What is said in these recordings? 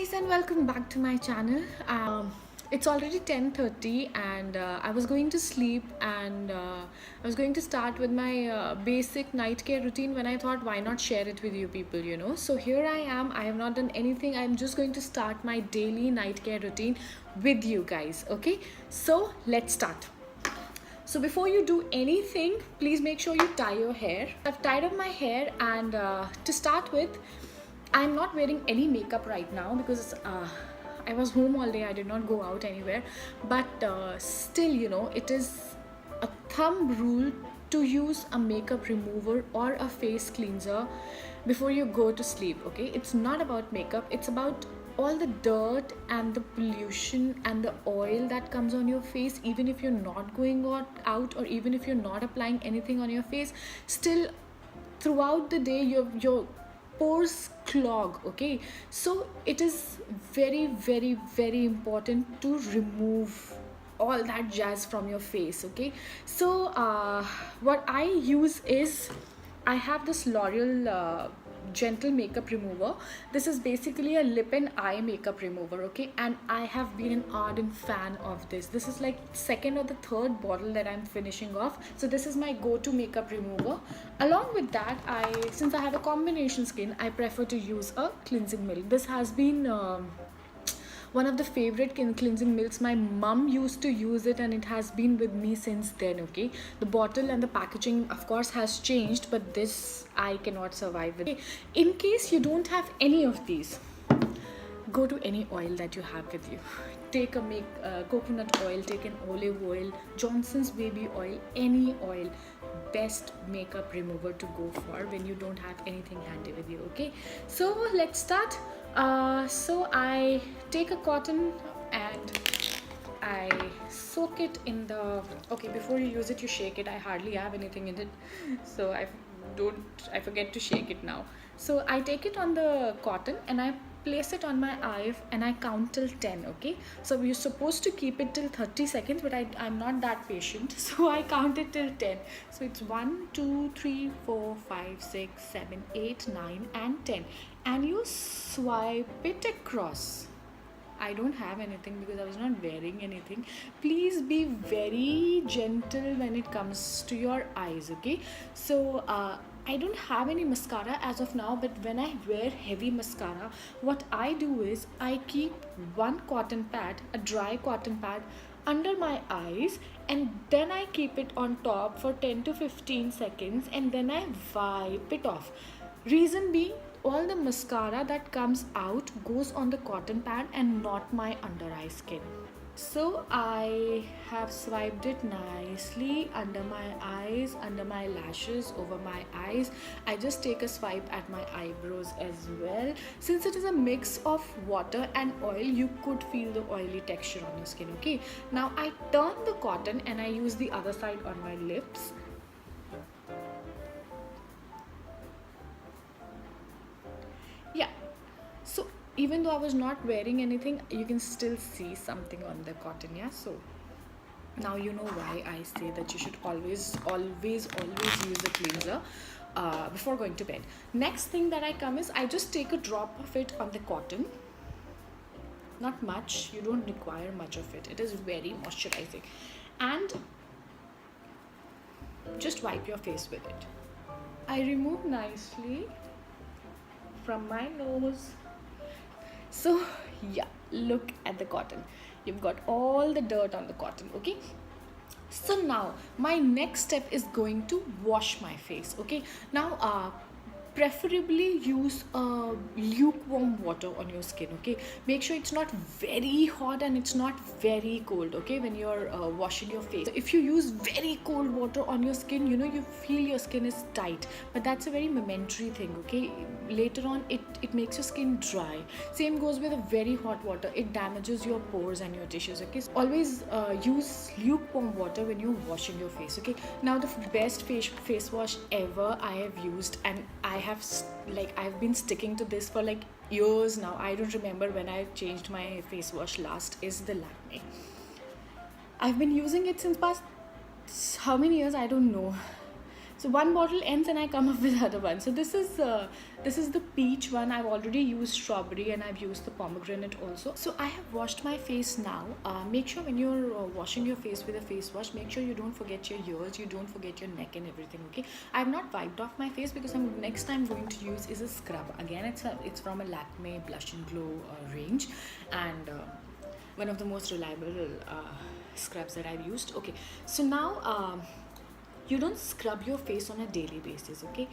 guys, and welcome back to my channel. It's already 10:30 and I was going to sleep, and I was going to start with my basic night care routine when I thought, why not share it with you people. So here I am. I have not done anything. I'm just going to start my daily night care routine with you guys. Okay, so let's start. So before you do anything, please make sure you tie your hair. I've tied up my hair, and to start with, I'm not wearing any makeup right now because I was home all day. I did not go out anywhere. But still, it is a thumb rule to use a makeup remover or a face cleanser before you go to sleep. Okay, it's not about makeup, it's about all the dirt and the pollution and the oil that comes on your face. Even if you're not going out, or even if you're not applying anything on your face, still throughout the day your pores clog. Okay, so it is very very very important to remove all that jazz from your face. Okay, so what I use is, I have this L'Oreal gentle makeup remover. This is basically a lip and eye makeup remover. Okay, and I have been an ardent fan of this. This is like second or the third bottle that I'm finishing off. So this is my go-to makeup remover. Along with that, since I have a combination skin, I prefer to use a cleansing milk. This has been one of the favorite cleansing milks. My mom used to use it, and it has been with me since then. Okay, the bottle and the packaging of course has changed, but this I cannot survive with. Okay. In case you don't have any of these, go to any oil that you have with you. Take a coconut oil, take an olive oil, Johnson's baby oil, any oil. Best makeup remover to go for when you don't have anything handy with you. Okay, so let's start. So I take a cotton and I soak it in the. Okay, before you use it, you shake it. I hardly have anything in it, so I forget to shake it now. So I take it on the cotton and I place it on my eye and I count till 10. Okay, so you're supposed to keep it till 30 seconds, but I'm not that patient, so I count it till 10. So it's 1 2 3 4 5 6 7 8 9 and 10, and you swipe it across. I don't have anything because I was not wearing anything. Please be very gentle when it comes to your eyes. Okay, so I don't have any mascara as of now, but when I wear heavy mascara, what I do is I keep one cotton pad, a dry cotton pad, under my eyes, and then I keep it on top for 10 to 15 seconds, and then I wipe it off. Reason being, all the mascara that comes out goes on the cotton pad and not my under eye skin. So I have swiped it nicely under my eyes, under my lashes, over my eyes. I just take a swipe at my eyebrows as well. Since it is a mix of water and oil, you could feel the oily texture on your skin. Okay, now I turn the cotton and I use the other side on my lips. Yeah, so even though I was not wearing anything, you can still see something on the cotton. Yeah, so now you know why I say that you should always use a cleanser before going to bed. Next thing that I come is, I just take a drop of it on the cotton. Not much, you don't require much of it. It is very moisturizing, and just wipe your face with it. I remove nicely from my nose. So yeah, look at the cotton. You've got all the dirt on the cotton. Okay, so now my next step is going to wash my face. Okay, now preferably use lukewarm water on your skin. Okay, make sure it's not very hot and it's not very cold. Okay, when you're washing your face, so if you use very cold water on your skin, you feel your skin is tight, but that's a very momentary thing. Okay, later on it makes your skin dry. Same goes with a very hot water, it damages your pores and your tissues. Okay, so always use lukewarm water when you're washing your face. Okay, now the best face wash ever I have used, and I've been sticking to this for like years now. I don't remember when I changed my face wash last, is the Lakme. I've been using it since past how many years, I don't know. So one bottle ends and I come up with other one. So this is the peach one. I've already used strawberry and I've used the pomegranate also. So I have washed my face now. Make sure when you're washing your face with a face wash, make sure you don't forget your ears, you don't forget your neck and everything. Okay, I have not wiped off my face because I'm next time going to use is a scrub. Again, it's from a Lakme Blush and Glow range, and one of the most reliable scrubs that I've used. Okay, so now you don't scrub your face on a daily basis. Okay,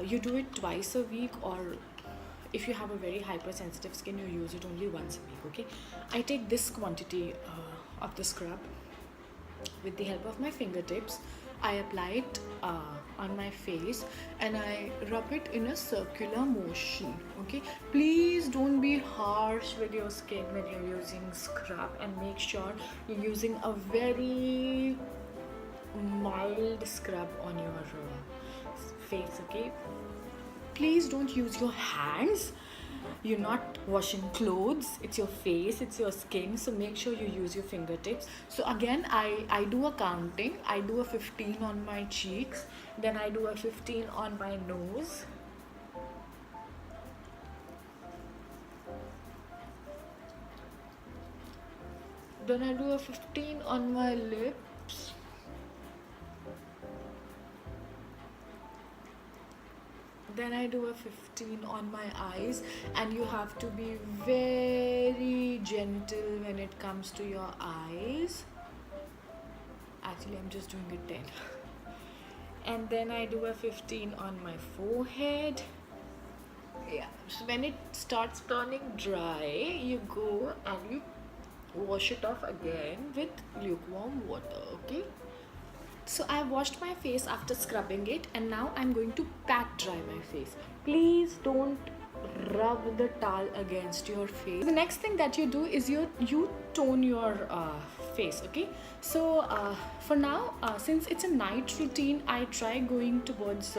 you do it twice a week, or if you have a very hypersensitive skin, you use it only once a week. Okay, I take this quantity of the scrub with the help of my fingertips. I apply it on my face and I rub it in a circular motion. Okay, please don't be harsh with your skin when you're using scrub, and make sure you're using a very mild scrub on your face. Okay, please don't use your hands. You're not washing clothes, it's your face, it's your skin, so make sure you use your fingertips. So again, I do a counting. I do a 15 on my cheeks, then I do a 15 on my nose, then I do a 15 on my lips, then I do a 15 on my eyes. And you have to be very gentle when it comes to your eyes. Actually, I'm just doing a 10. And then I do a 15 on my forehead. Yeah, so when it starts turning dry, you go and you wash it off again with lukewarm water. Okay, so I washed my face after scrubbing it, and now I'm going to pat dry my face. Please don't rub the towel against your face. The next thing that you do is you tone your face. Okay, so for now, since it's a night routine, I try going towards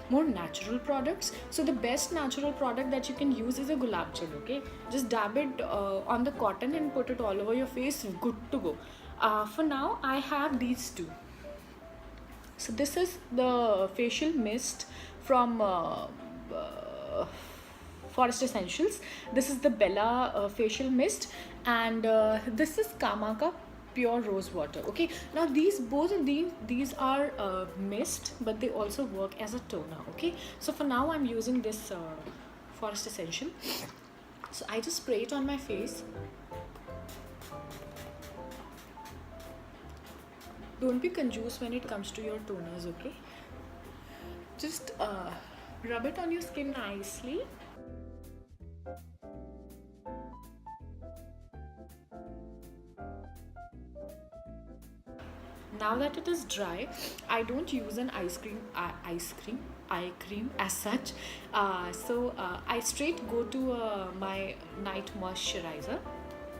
more natural products. So the best natural product that you can use is a gulab gel. Okay, just dab it on the cotton and put it all over your face. Good to go. For now, I have these two. So this is the facial mist from Forest Essentials. This is the Bella facial mist, and this is Kamaka pure rose water. Okay, now both of these are mist, but they also work as a toner. Okay, so for now I'm using this Forest Essential. So I just spray it on my face. Don't be confused when it comes to your toners. Okay, just rub it on your skin nicely. Now that it is dry, I don't use an eye cream as such. I straight go to my night moisturizer.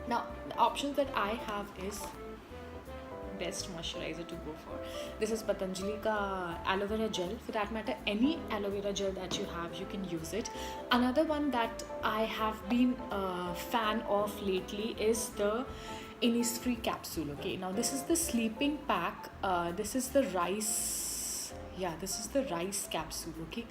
Now the options that I have is best moisturizer to go for. This is Patanjali ka aloe vera gel. For that matter, any aloe vera gel that you have, you can use it. Another one that I have been a fan of lately is the Innisfree capsule. Okay, now this is the sleeping pack. This is the rice. Yeah, this is the rice capsule. Okay,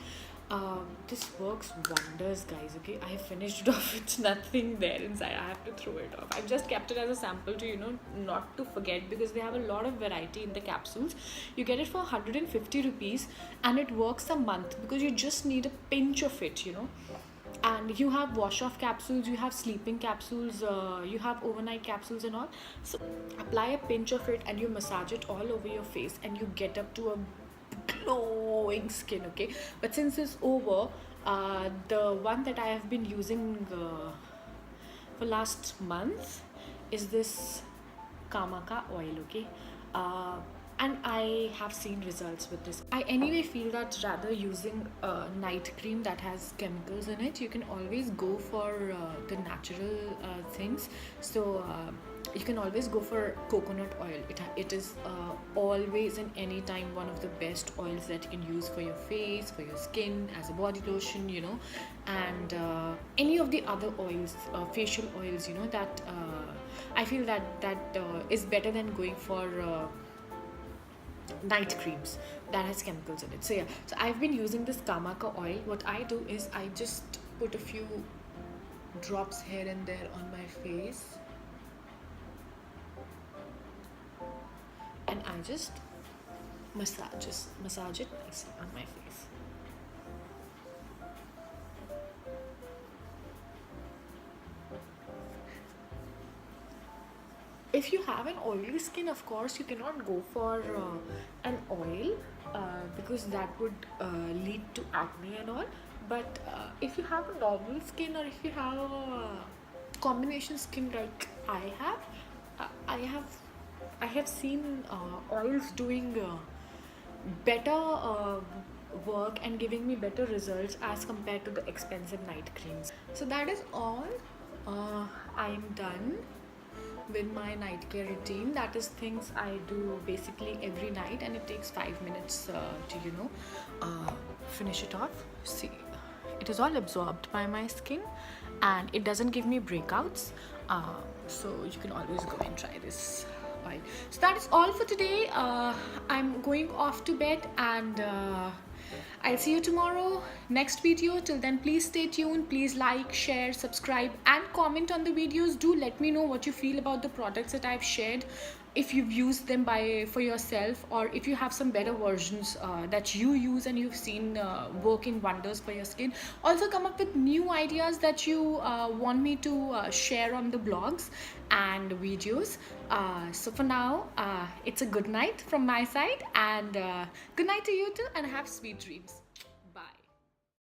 this works wonders, guys. Okay, I have finished it off. It's nothing there inside. I have to throw it off. I've just kept it as a sample to not to forget, because they have a lot of variety in the capsules. You get it for 150 rupees and it works a month, because you just need a pinch of it. And you have wash off capsules, you have sleeping capsules, you have overnight capsules and all. So apply a pinch of it and you massage it all over your face and you get up to a glowing skin. Okay, but since it's over, the one that I have been using for last month is this Kamaka oil. Okay, and I have seen results with this. I anyway feel that rather using a night cream that has chemicals in it, you can always go for the natural things. So you can always go for coconut oil. It is always and anytime one of the best oils that you can use for your face, for your skin, as a body lotion, and any of the other oils, facial oils, that I feel that is better than going for night creams that has chemicals in it. So yeah, so I've been using this Kamaka oil. What I do is I just put a few drops here and there on my face, and I just massage it nicely on my face. If you have an oily skin, of course you cannot go for an oil because that would lead to acne and all. But if you have a normal skin, or if you have a combination skin like uh, I have I have seen oils doing better work and giving me better results as compared to the expensive night creams. So that is all. I'm done with my night care routine. That is things I do basically every night, and it takes 5 minutes to finish it off. See, it is all absorbed by my skin and it doesn't give me breakouts. So you can always go and try this oil. So that is all for today. I'm going off to bed, and I'll see you tomorrow, next video. Till then, please stay tuned. Please like, share, subscribe, and comment on the videos. Do let me know what you feel about the products that I've shared. If you've used them for yourself, or if you have some better versions that you use and you've seen work in wonders for your skin. Also, come up with new ideas that you want me to share on the blogs and videos. So for now, it's a good night from my side, and good night to you too, and have sweet dreams.